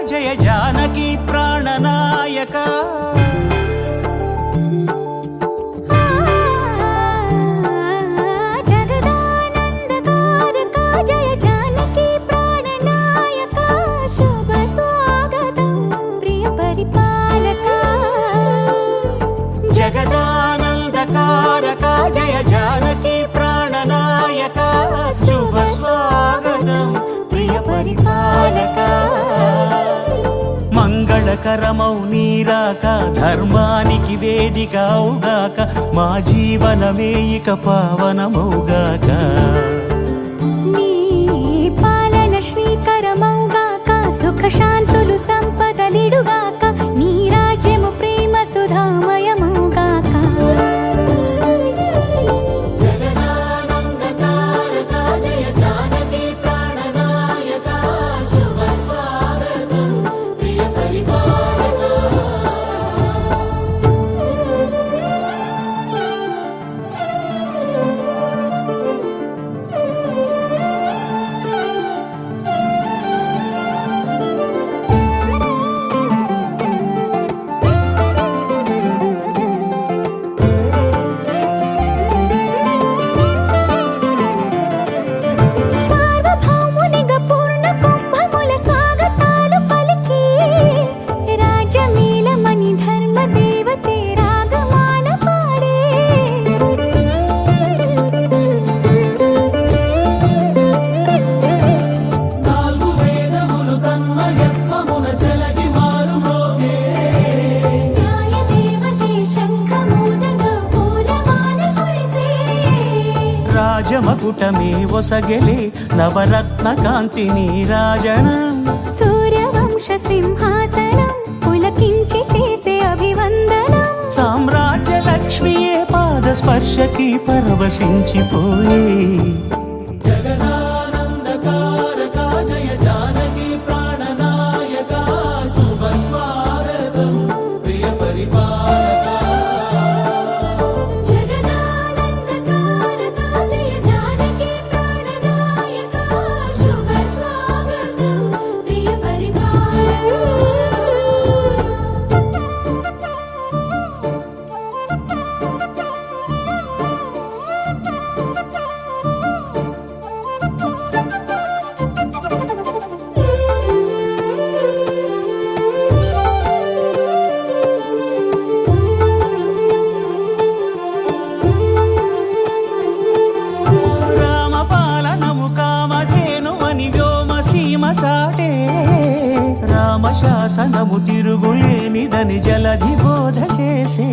జయ జానకి ప్రాణనాయక జగదానందకారక జయ జానకి ప్రాణనాయక శుభ స్వాగతం ప్రియ పరిపాలక జగదానందకారక జయ జానకి ప్రాణనాయక శుభ స్వాగతం ప్రియ పరిపాలక మంగళకరమౌ నీరాక ధర్మానికి వేదిక అవుగాక మా జీవనమే ఇక పావనమౌగాక నీ పాలన శ్రీకరమౌగాక సుఖ శాంతులు సంపదలిడుగాక నీ రాజ్యము ప్రేమ సుధామయమౌగాక రాజమకుటమే ఒసగెలే నవరత్న కాంతి నీరాజనం సూర్యవంశ సింహాసనం పులకించి చేసే అభివందనం సామ్రాజ్య లక్ష్మియే పాద స్పర్శకి పరవశించిపోయే జగదానందకారక జయ జానకి ప్రాణనాయక శుభ స్వాగతం ప్రియ పరిపాలక రామశాసనము తిరుగులేనిదని జలధి బోధ చేసే